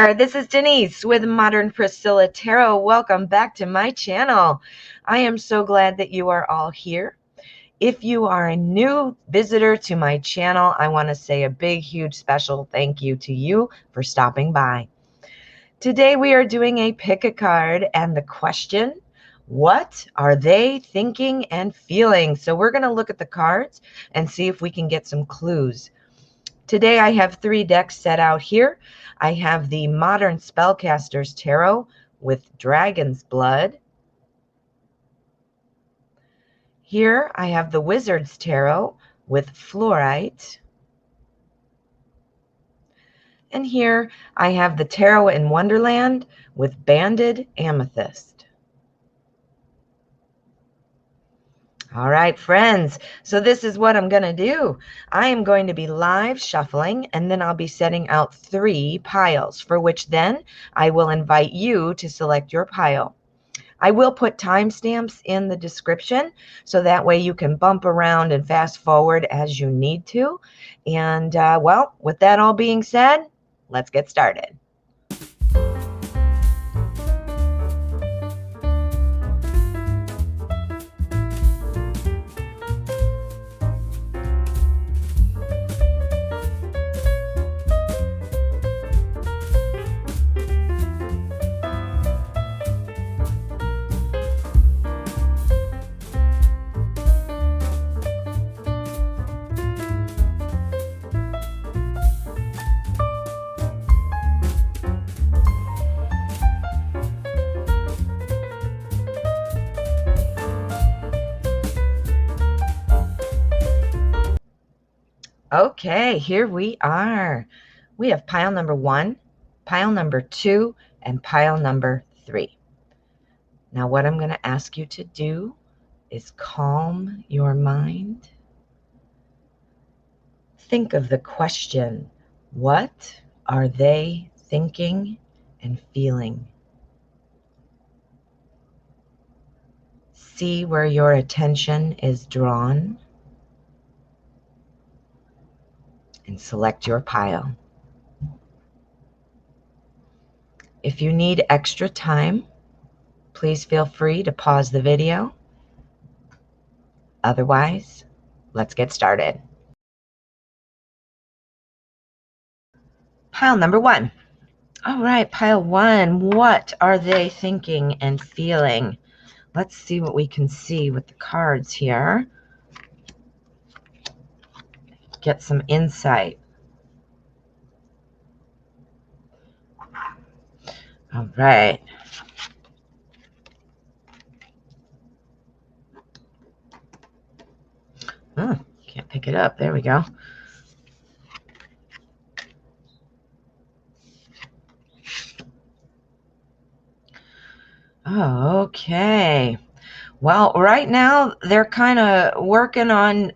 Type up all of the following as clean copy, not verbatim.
there, this is Denise with Modern Priscilla Tarot. Welcome back to my channel. I am so glad that you are all here. If you are a new visitor to my channel, I want to say a big, huge, special thank you to you for stopping by. Today we are doing a pick a card and the question, what are they thinking and feeling? So we're going to look at the cards and see if we can get some clues. Today I have 3 decks set out here. I have the Modern Spellcasters Tarot with Dragon's Blood. Here I have the Wizard's Tarot with Fluorite. And here I have the Tarot in Wonderland with Banded Amethyst. All right, friends, so this is what I'm going to do. I am going to be live shuffling, and then I'll be setting out 3 piles, for which then I will invite you to select your pile. I will put timestamps in the description, so that way you can bump around and fast forward as you need to. And, well, with that all being said, let's get started. Okay, here we are. We have pile number 1, pile number 2, and pile number 3. Now what I'm going to ask you to do is calm your mind. Think of the question, what are they thinking and feeling? See where your attention is drawn and select your pile. If you need extra time, please feel free to pause the video. Otherwise, let's get started. Pile number 1. All right, pile 1. What are they thinking and feeling? Let's see what we can see with the cards here. Get some insight. All right. Oh, can't pick it up. There we go. Oh, okay. Well, right now they're kind of working on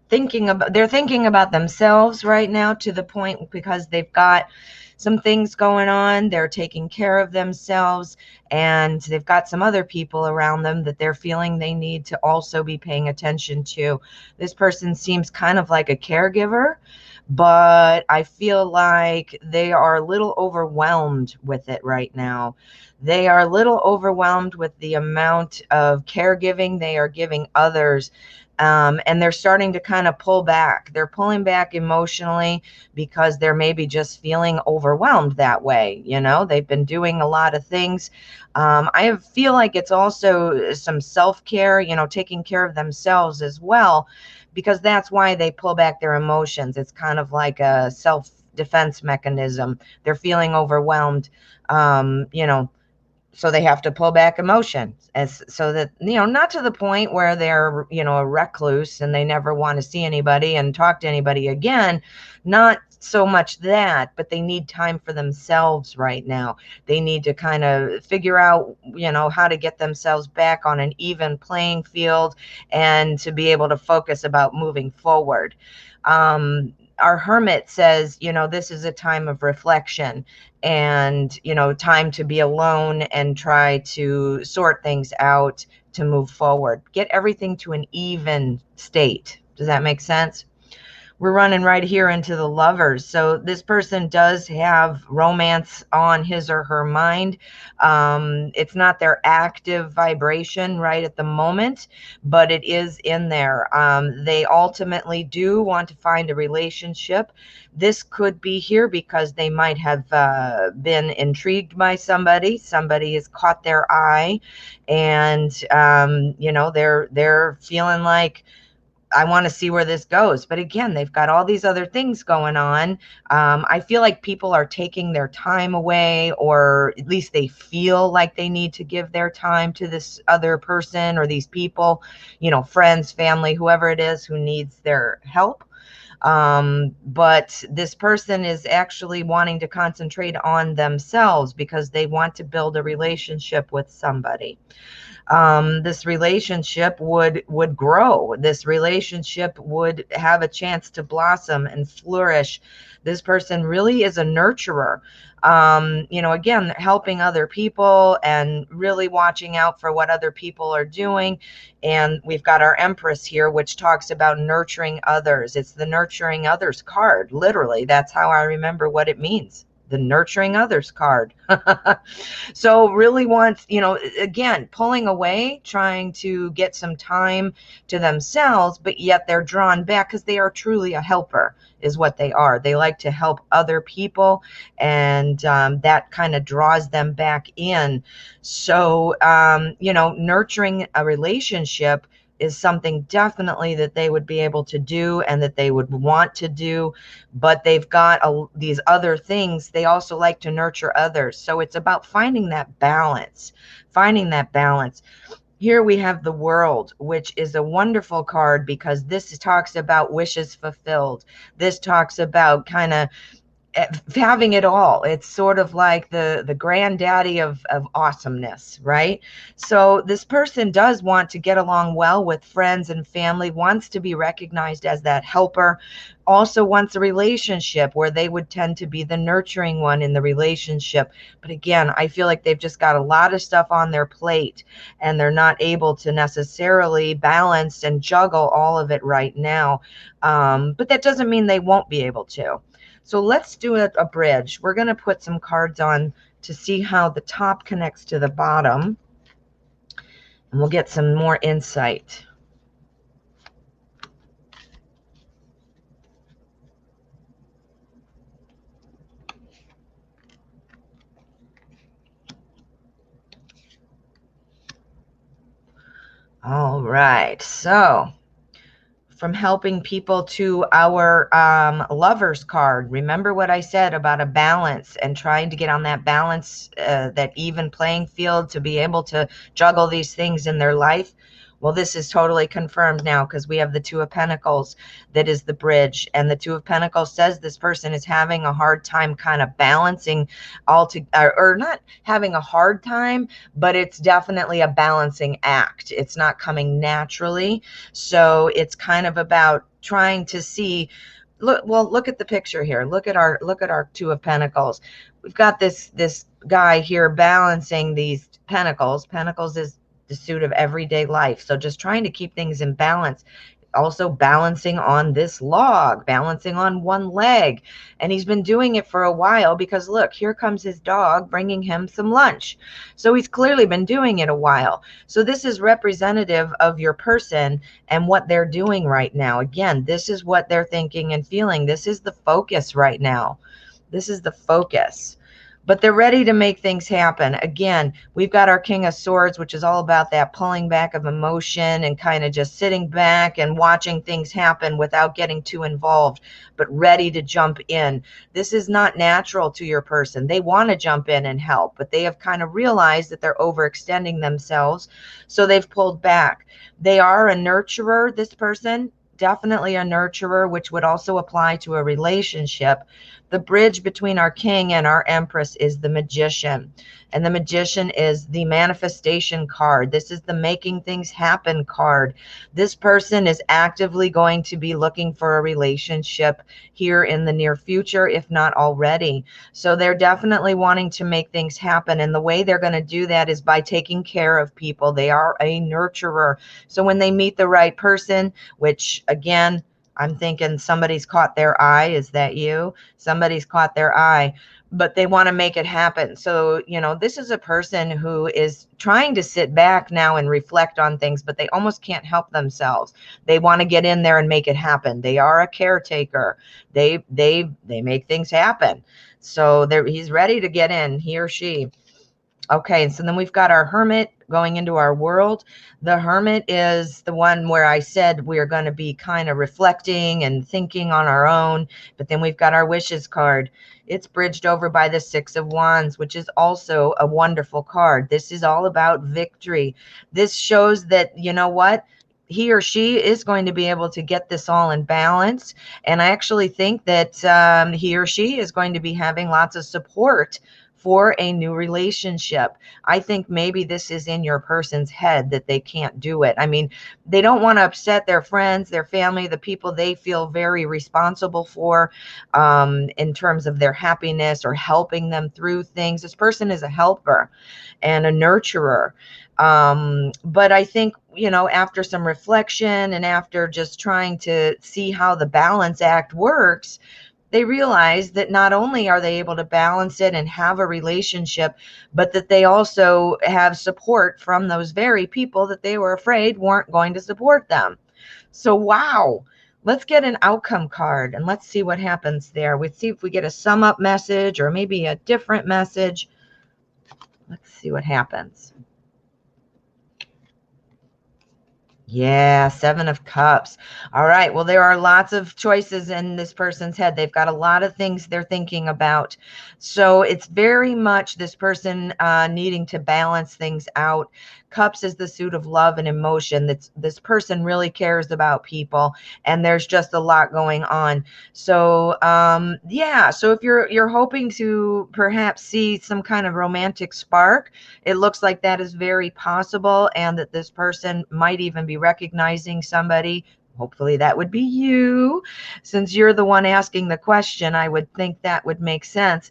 thinking about themselves right now, to the point because they've got some things going on. They're taking care of themselves, and they've got some other people around them that they're feeling they need to also be paying attention to. This person seems kind of like a caregiver, but I feel like they are a little overwhelmed with it right now. They are a little overwhelmed with the amount of caregiving they are giving others. And they're starting to kind of pull back. They're pulling back emotionally because they're maybe just feeling overwhelmed that way. You know, they've been doing a lot of things. I feel like it's also some self-care, you know, taking care of themselves as well, because that's why they pull back their emotions. It's kind of like a self-defense mechanism. They're feeling overwhelmed, you know, so they have to pull back emotions, as so that, you know, not to the point where they're, you know, a recluse and they never want to see anybody and talk to anybody again. Not so much that, but they need time for themselves right now. They need to kind of figure out, you know, how to get themselves back on an even playing field and to be able to focus about moving forward. Our hermit says, you know, this is a time of reflection and, you know, time to be alone and try to sort things out to move forward. Get everything to an even state. Does that make sense? we're running right here into the Lovers. So this person does have romance on his or her mind. It's not their active vibration right at the moment, but it is in there. They ultimately do want to find a relationship. This could be here because they might have been intrigued by somebody. Somebody has caught their eye, and they're feeling like, I want to see where this goes. But again, they've got all these other things going on. I feel like people are taking their time away, or at least they feel like they need to give their time to this other person or these people, friends, family, whoever it is who needs their help. But this person is actually wanting to concentrate on themselves because they want to build a relationship with somebody. This relationship would grow. This relationship would have a chance to blossom and flourish. This person really is a nurturer. Again, helping other people and really watching out for what other people are doing. And we've got our Empress here, which talks about nurturing others. It's the nurturing others card. Literally, that's how I remember what it means. The nurturing others card. So really wants, again, pulling away, trying to get some time to themselves, but yet they're drawn back because they are truly a helper is what they are. They like to help other people, and that kind of draws them back in. So, nurturing a relationship is something definitely that they would be able to do and that they would want to do, but they've got these other things. They also like to nurture others. So it's about finding that balance, Here we have the World, which is a wonderful card because this talks about wishes fulfilled. This talks about kind of having it all. It's sort of like the granddaddy of awesomeness, right? So this person does want to get along well with friends and family, wants to be recognized as that helper, also wants a relationship where they would tend to be the nurturing one in the relationship. But again, I feel like they've just got a lot of stuff on their plate and they're not able to necessarily balance and juggle all of it right now. But that doesn't mean they won't be able to. So let's do a bridge. We're going to put some cards on to see how the top connects to the bottom, and we'll get some more insight. All right, so from helping people to our Lovers card. Remember what I said about a balance and trying to get on that balance, that even playing field to be able to juggle these things in their life. Well, this is totally confirmed now because we have the Two of Pentacles that is the bridge. And the Two of Pentacles says this person is having a hard time kind of balancing or not having a hard time, but it's definitely a balancing act. It's not coming naturally. So it's kind of about trying to see, look at the picture here. Look at our Two of Pentacles. We've got this guy here balancing these pentacles. Pentacles is the suit of everyday life. So just trying to keep things in balance. Also balancing on this log, balancing on one leg. And he's been doing it for a while because look, here comes his dog bringing him some lunch. So he's clearly been doing it a while. So this is representative of your person and what they're doing right now. Again, this is what they're thinking and feeling. This is the focus right now. This is the focus. But they're ready to make things happen. Again, we've got our King of Swords, which is all about that pulling back of emotion and kind of just sitting back and watching things happen without getting too involved, but ready to jump in. This is not natural to your person. They want to jump in and help, but they have kind of realized that they're overextending themselves, so they've pulled back. They are a nurturer, this person. Definitely a nurturer, which would also apply to a relationship. The bridge between our king and our empress is the Magician. And the Magician is the manifestation card. This is the making things happen card. This person is actively going to be looking for a relationship here in the near future, if not already. So they're definitely wanting to make things happen. And the way they're going to do that is by taking care of people. They are a nurturer. So when they meet the right person, which again, I'm thinking somebody's caught their eye. Is that you? Somebody's caught their eye, but they want to make it happen. So, this is a person who is trying to sit back now and reflect on things, but they almost can't help themselves. They want to get in there and make it happen. They are a caretaker. They make things happen. So he's ready to get in, he or she. Okay, so then we've got our hermit going into our world. The hermit is the one where I said we're going to be kind of reflecting and thinking on our own. But then we've got our wishes card. It's bridged over by the Six of Wands, which is also a wonderful card. This is all about victory. This shows that, you know what? He or she is going to be able to get this all in balance. And I actually think that he or she is going to be having lots of support for a new relationship. I think maybe this is in your person's head that they can't do it. I mean, they don't want to upset their friends, their family, the people they feel very responsible for in terms of their happiness or helping them through things. This person is a helper and a nurturer. But I think, after some reflection and after just trying to see how the balance act works, they realize that not only are they able to balance it and have a relationship, but that they also have support from those very people that they were afraid weren't going to support them. So, wow. Let's get an outcome card and let's see what happens there. Let's see if we get a sum up message or maybe a different message. Let's see what happens. Yeah, Seven of Cups. All right. Well, there are lots of choices in this person's head. They've got a lot of things they're thinking about. So it's very much this person needing to balance things out. Cups is the suit of love and emotion. This person really cares about people, and there's just a lot going on. So yeah. So if you're hoping to perhaps see some kind of romantic spark, it looks like that is very possible, and that this person might even be recognizing somebody. Hopefully that would be you. Since you're the one asking the question, I would think that would make sense.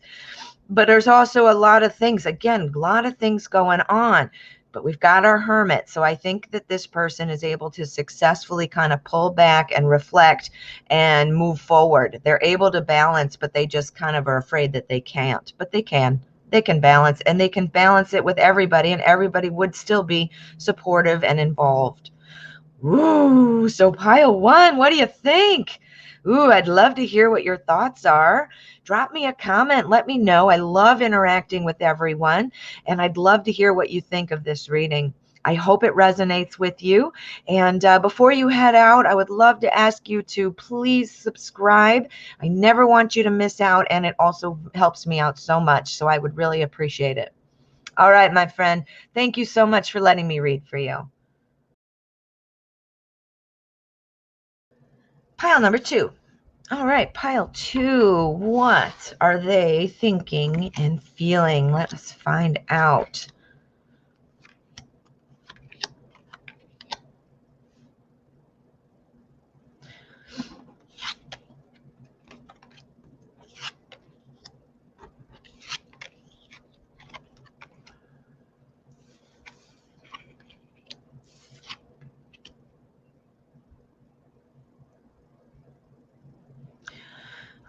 But there's also a lot of things, again, a lot of things going on. But we've got our hermit. So I think that this person is able to successfully kind of pull back and reflect and move forward. They're able to balance, but they just kind of are afraid that they can't. But they can. They can balance, and they can balance it with everybody, and everybody would still be supportive and involved. Ooh, so pile one, what do you think? Ooh, I'd love to hear what your thoughts are. Drop me a comment. Let me know. I love interacting with everyone, and I'd love to hear what you think of this reading. I hope it resonates with you. And before you head out, I would love to ask you to please subscribe. I never want you to miss out, and it also helps me out so much, so I would really appreciate it. All right, my friend. Thank you so much for letting me read for you. Pile number two. All right, pile two. What are they thinking and feeling? Let us find out.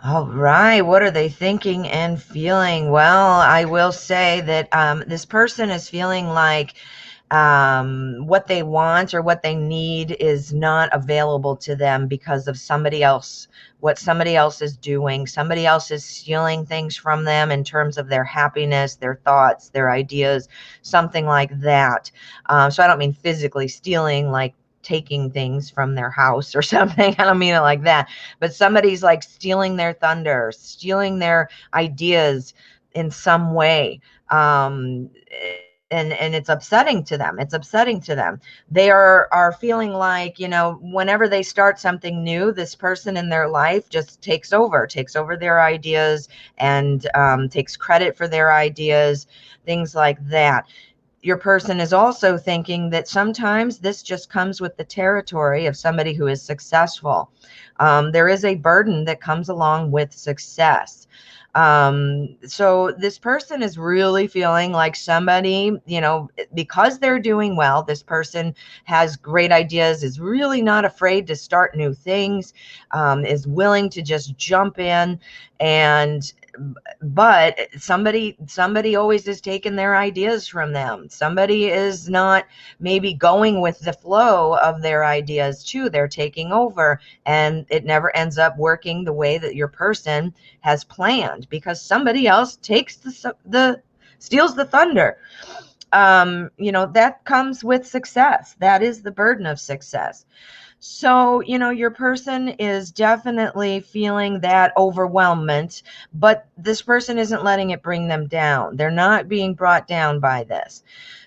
All right, what are they thinking and feeling? Well, I will say that this person is feeling like what they want or what they need is not available to them because of somebody else, what somebody else is doing. Somebody else is stealing things from them in terms of their happiness, their thoughts, their ideas, something like that. So I don't mean physically stealing, like taking things from their house or something. I don't mean it like that, but somebody's like stealing their thunder, stealing their ideas in some way. And it's upsetting to them. It's upsetting to them. They are feeling like, whenever they start something new, this person in their life just takes over their ideas and takes credit for their ideas, things like that. your person is also thinking that sometimes this just comes with the territory of somebody who is successful. There is a burden that comes along with success. So this person is really feeling like somebody, because they're doing well, this person has great ideas, is really not afraid to start new things, is willing to just jump in, and but somebody always is taking their ideas from them. Somebody is not maybe going with the flow of their ideas too. They're taking over, and it never ends up working the way that your person has planned, because somebody else takes the steals the thunder. That comes with success. That is the burden of success. So, your person is definitely feeling that overwhelmment, but this person isn't letting it bring them down. They're not being brought down by this.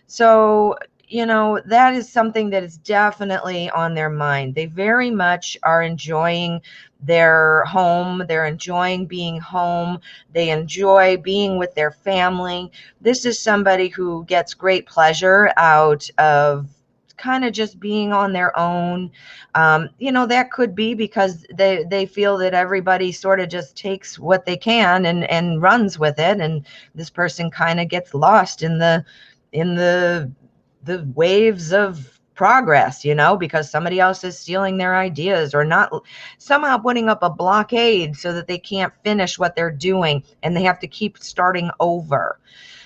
So, that is something that is definitely on their mind. They very much are enjoying their home. They're enjoying being home. They enjoy being with their family. This is somebody who gets great pleasure out of kind of just being on their own. That could be because they feel that everybody sort of just takes what they can and runs with it, and this person kind of gets lost in the waves of progress, because somebody else is stealing their ideas or not, somehow putting up a blockade so that they can't finish what they're doing and they have to keep starting over.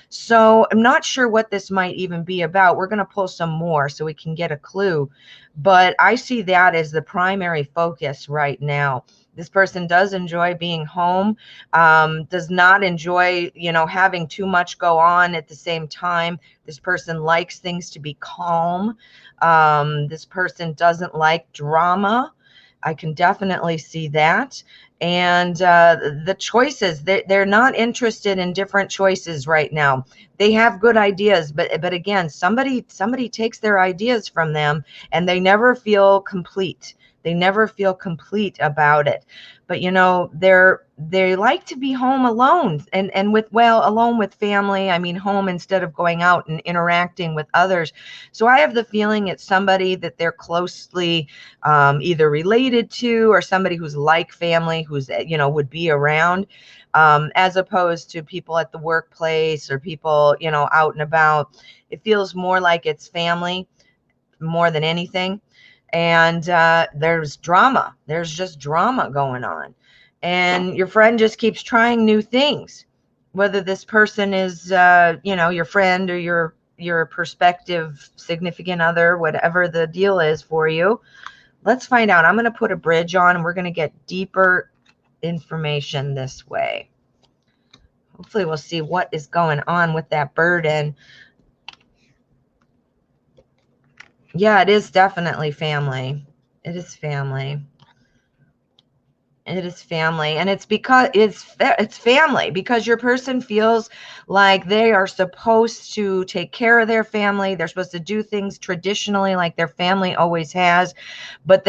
So I'm not sure what this might even be about. We're going to pull some more so we can get a clue. But I see that as the primary focus right now. This person does enjoy being home, does not enjoy, having too much go on at the same time. This person likes things to be calm. This person doesn't like drama. I can definitely see that. And the choices, they're not interested in different choices right now. They have good ideas, but again, somebody takes their ideas from them, and they never feel complete. They never feel complete about it. But they like to be home alone, and alone with family. I mean, home instead of going out and interacting with others. So I have the feeling it's somebody that they're closely either related to, or somebody who's like family, who's would be around, as opposed to people at the workplace or people out and about. It feels more like it's family more than anything. And there's drama. There's just drama going on, and your friend just keeps trying new things, whether this person is your friend or your prospective significant other, whatever the deal is for you. Let's find out. I'm going to put a bridge on, and we're going to get deeper information this way. Hopefully we'll see what is going on with that burden. Yeah, it is definitely family. It is family. It is family, and it's because it's family because your person feels like they are supposed to take care of their family. They're supposed to do things traditionally like their family always has, but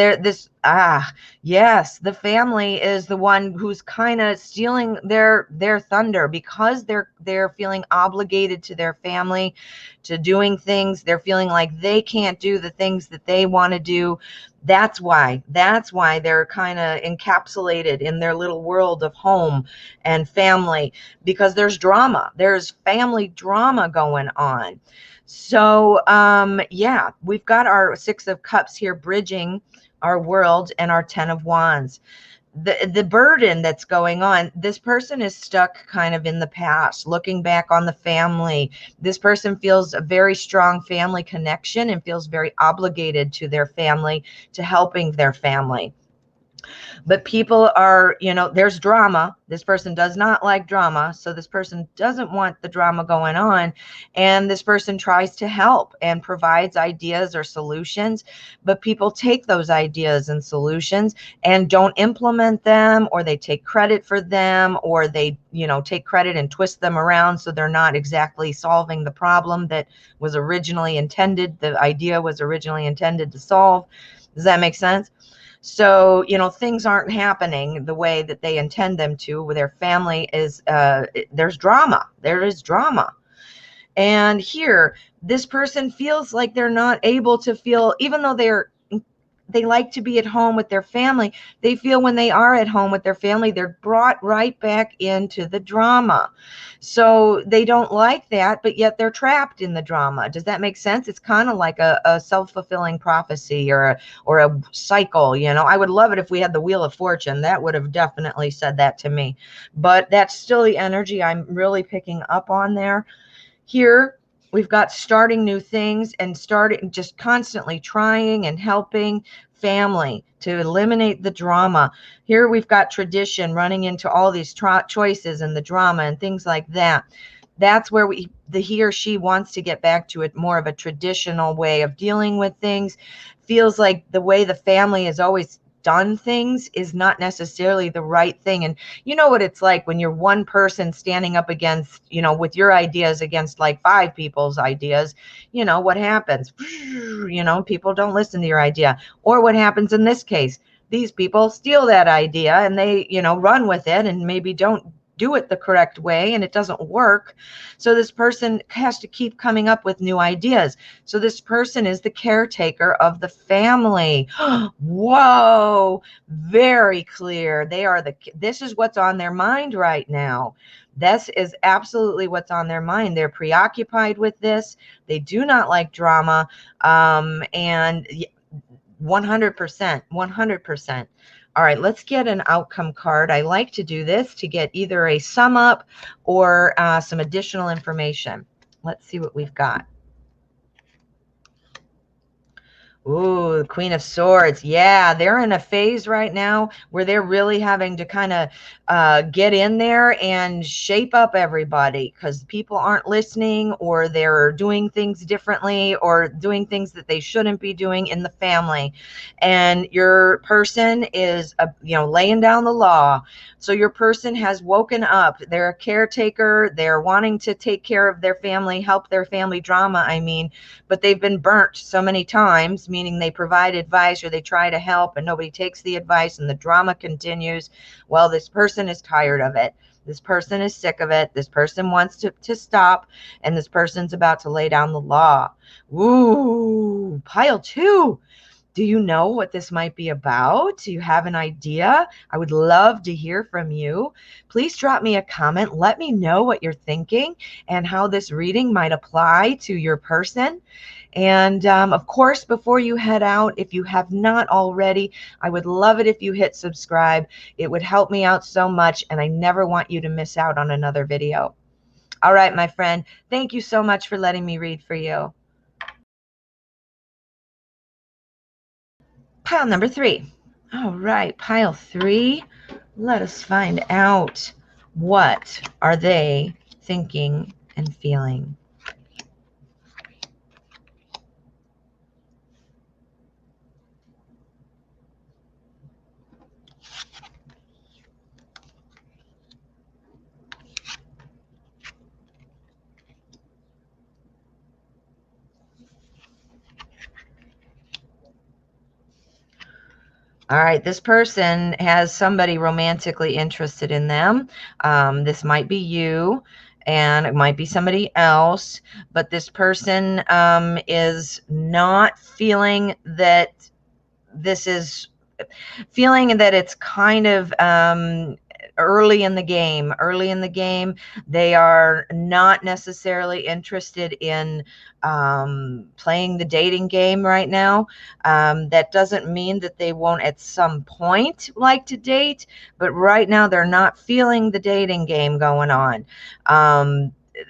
yes, the family is the one who's kind of stealing their thunder because they're feeling obligated to their family, to doing things. They're feeling like they can't do the things that they want to do. That's why they're kind of encapsulated in their little world of home and family, because there's drama. There's family drama going on. So yeah, we've got our Six of Cups here bridging our world, and our Ten of Wands. The burden that's going on, this person is stuck kind of in the past, looking back on the family. This person feels a very strong family connection and feels very obligated to their family, to helping their family. But people are, there's drama. This person does not like drama. So this person doesn't want the drama going on. And this person tries to help and provides ideas or solutions. But people take those ideas and solutions and don't implement them, or they take credit for them, or they, take credit and twist them around so they're not exactly solving the problem that was originally intended. The idea was originally intended to solve. Does that make sense? So, things aren't happening the way that they intend them to with their family. There's drama. There is drama. And here, this person feels like they're not able to feel, even though they like to be at home with their family, they feel when they are at home with their family, they're brought right back into the drama. So they don't like that, but yet they're trapped in the drama. Does that make sense? It's kind of like a self-fulfilling prophecy, or a cycle. I would love it if we had the Wheel of Fortune. That would have definitely said that to me. But that's still the energy I'm really picking up on there. Here, we've got starting new things and starting, just constantly trying and helping family to eliminate the drama. Here we've got tradition running into all these choices and the drama and things like that. That's where he or she wants to get back to it, more of a traditional way of dealing with things. Feels like the way the family has always done things is not necessarily the right thing. And you know what it's like when you're one person standing up against, with your ideas against like 5 people's ideas. What happens? People don't listen to your idea. Or what happens in this case? These people steal that idea and they, run with it, and maybe don't do it the correct way, and it doesn't work. So this person has to keep coming up with new ideas. So this person is the caretaker of the family. Whoa, very clear. This is what's on their mind right now. This is absolutely what's on their mind. They're preoccupied with this. They do not like drama. And 100%, 100%. All right, let's get an outcome card. I like to do this to get either a sum up or some additional information. Let's see what we've got. Ooh, Queen of Swords. Yeah, they're in a phase right now where they're really having to kind of get in there and shape up everybody, because people aren't listening, or they're doing things differently, or doing things that they shouldn't be doing in the family. And your person is, laying down the law. So your person has woken up. They're a caretaker. They're wanting to take care of their family, help their family drama, but they've been burnt so many times, meaning they provide advice or they try to help and nobody takes the advice and the drama continues. Well, this person is tired of it. This person is sick of it. This person wants to stop, and this person's about to lay down the law. Ooh, pile 2. Do you know what this might be about? Do you have an idea? I would love to hear from you. Please drop me a comment. Let me know what you're thinking and how this reading might apply to your person. And of course, before you head out, if you have not already, I would love it if you hit subscribe. It would help me out so much, and I never want you to miss out on another video. All right, my friend, thank you so much for letting me read for you. Pile number 3. All right, pile 3. Let us find out, what are they thinking and feeling? All right, this person has somebody romantically interested in them. This might be you, and it might be somebody else, but this person is not feeling that this is, feeling that it's kind of early in the game. They are not necessarily interested in playing the dating game right now. That doesn't mean that they won't at some point like to date, but right now they're not feeling the dating game going on.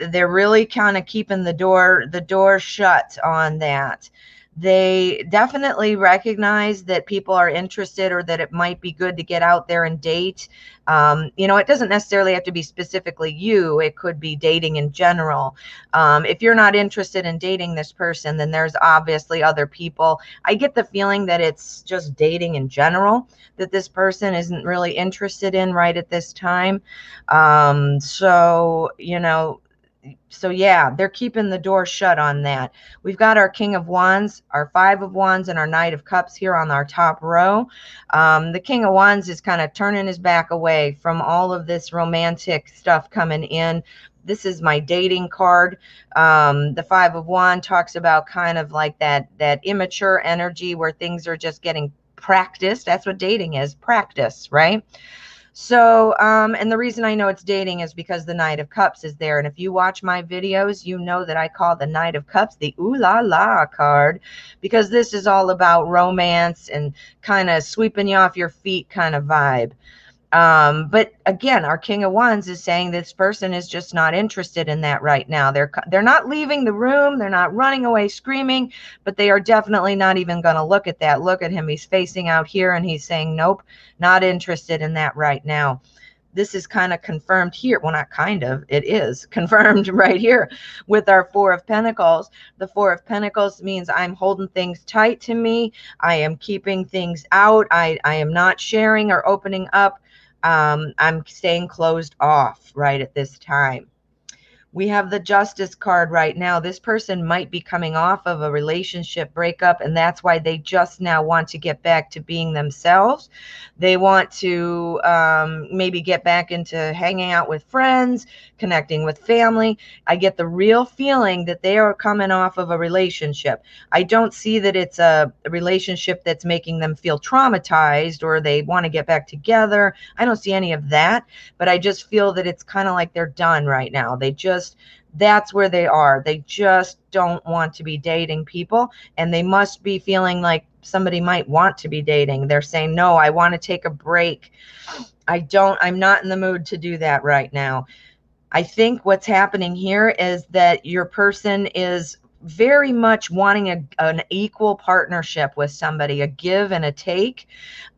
They're really kind of keeping the door shut on that. They definitely recognize that people are interested, or that it might be good to get out there and date. It doesn't necessarily have to be specifically you. It could be dating in general. If you're not interested in dating this person, then there's obviously other people. I get the feeling that it's just dating in general that this person isn't really interested in right at this time. So yeah, they're keeping the door shut on that. We've got our King of Wands, our Five of Wands, and our Knight of Cups here on our top row. The King of Wands is kind of turning his back away from all of this romantic stuff coming in. this is my dating card. The Five of Wands talks about kind of like that immature energy where things are just getting practiced. That's what dating is, practice, right? So, and the reason I know it's dating is because the Knight of Cups is there. And if you watch my videos, you know that I call the Knight of Cups the ooh la la card, because this is all about romance and kind of sweeping you off your feet kind of vibe. But again, our King of Wands is saying this person is just not interested in that right now. They're not leaving the room. They're not running away screaming, but they are definitely not even going to look at that. Look at him. He's facing out here and he's saying, nope, not interested in that right now. This is kind of confirmed here. Well, not kind of, it is confirmed right here with our Four of Pentacles. The Four of Pentacles means I'm holding things tight to me. I am keeping things out. I am not sharing or opening up. I'm staying closed off right at this time. We have the Justice card right now. This person might be coming off of a relationship breakup, and that's why they just now want to get back to being themselves. They want to maybe get back into hanging out with friends, connecting with family. I get the real feeling that they are coming off of a relationship. I don't see that it's a relationship that's making them feel traumatized or they want to get back together. I don't see any of that, but I just feel that it's kind of like they're done right now. That's where they are. They just don't want to be dating people, and they must be feeling like somebody might want to be dating. They're saying, no, I want to take a break. I'm not in the mood to do that right now. I think what's happening here is that your person is very much wanting an equal partnership with somebody, a give and a take,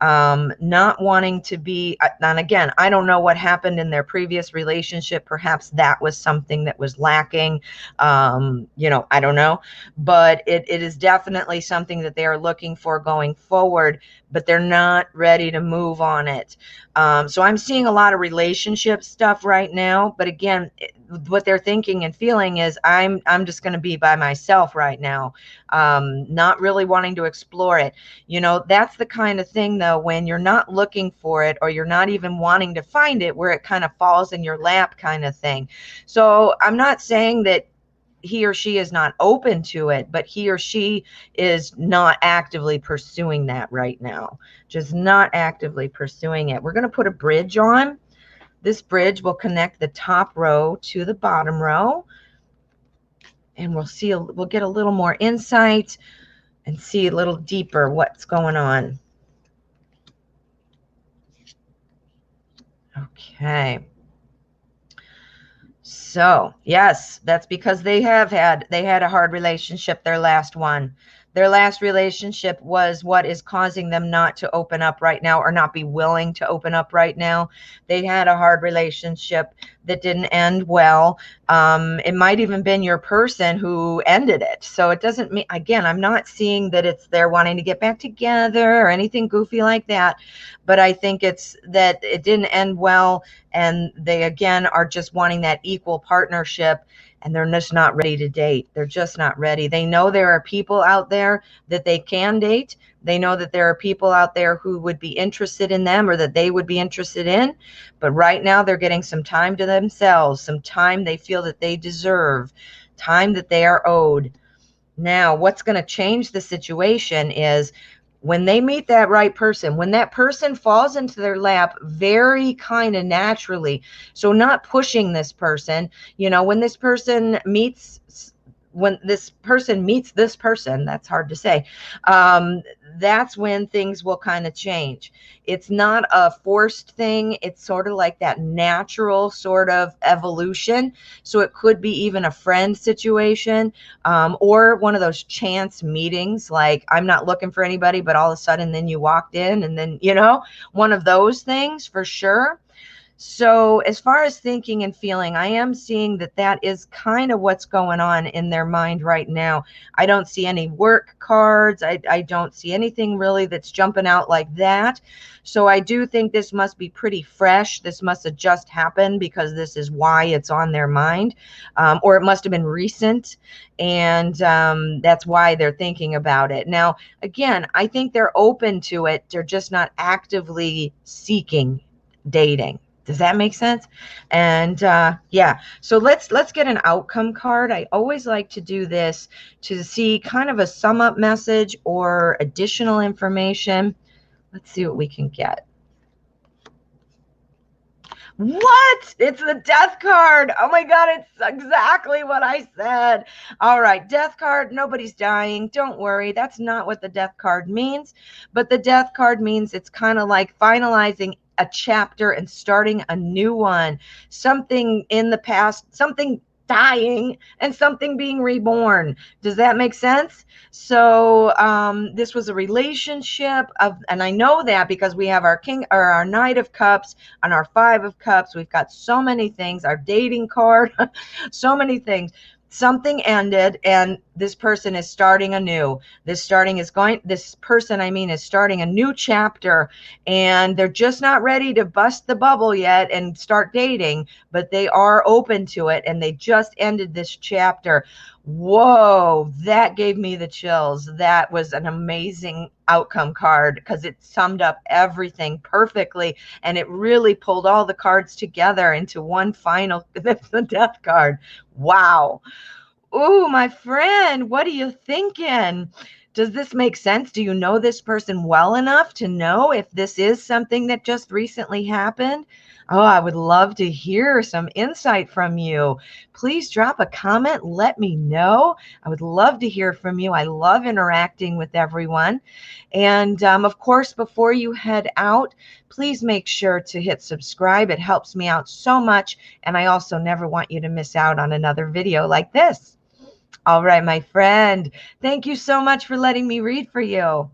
not wanting to be, and again, I don't know what happened in their previous relationship. Perhaps that was something that was lacking. I don't know, but it is definitely something that they are looking for going forward, but they're not ready to move on it. So I'm seeing a lot of relationship stuff right now, but again, what they're thinking and feeling is I'm just going to be by myself right now, not really wanting to explore it. That's the kind of thing though, when you're not looking for it or you're not even wanting to find it, where it kind of falls in your lap kind of thing. So I'm not saying that he or she is not open to it, but he or she is not actively pursuing that right now. Just not actively pursuing it. We're going to put a bridge on. This bridge will connect the top row to the bottom row, and we'll get a little more insight and see a little deeper what's going on. Okay. So, yes, that's because they had a hard relationship, their last one. Their last relationship was what is causing them not to open up right now, or not be willing to open up right now. They had a hard relationship that didn't end well. It might even been your person who ended it. So it doesn't mean, again, I'm not seeing that it's they're wanting to get back together or anything goofy like that. But I think it's that it didn't end well, and they again are just wanting that equal partnership, and they're just not ready to date. They're just not ready. They know there are people out there that they can date. They know that there are people out there who would be interested in them or that they would be interested in. But right now they're getting some time to themselves, some time they feel that they deserve, time that they are owed. Now, what's going to change the situation is when they meet that right person, when that person falls into their lap very kind of naturally. So not pushing this person, when this person meets this person, that's hard to say, that's when things will kind of change. It's not a forced thing. It's sort of like that natural sort of evolution. So it could be even a friend situation, or one of those chance meetings, like I'm not looking for anybody, but all of a sudden then you walked in, and then, one of those things for sure. So as far as thinking and feeling, I am seeing that is kind of what's going on in their mind right now. I don't see any work cards. I don't see anything really that's jumping out like that. So I do think this must be pretty fresh. This must have just happened because this is why it's on their mind. Or it must have been recent, and that's why they're thinking about it. Now, again, I think they're open to it. They're just not actively seeking dating. Does that make sense? And yeah, so let's get an outcome card. I always like to do this to see kind of a sum up message or additional information. Let's see what we can get. What? It's the death card. Oh my God, it's exactly what I said. All right, death card, nobody's dying. Don't worry. That's not what the death card means. But the death card means it's kind of like finalizing a chapter and starting a new one. Something in the past, something dying and something being reborn. Does that make sense? So this was a relationship of, and I know that because we have our king or our knight of cups on our five of cups. We've got so many things, our dating card, so many things. Something ended and this person is starting anew. This person, I mean, is starting a new chapter, and they're just not ready to bust the bubble yet and start dating, but they are open to it, and they just ended this chapter. Whoa, that gave me the chills. That was an amazing outcome card because it summed up everything perfectly, and it really pulled all the cards together into one final, that's the death card. Wow. Ooh, my friend, what are you thinking? Does this make sense? Do you know this person well enough to know if this is something that just recently happened? Oh, I would love to hear some insight from you. Please drop a comment. Let me know. I would love to hear from you. I love interacting with everyone. And of course, before you head out, please make sure to hit subscribe. It helps me out so much. And I also never want you to miss out on another video like this. All right, my friend. Thank you so much for letting me read for you.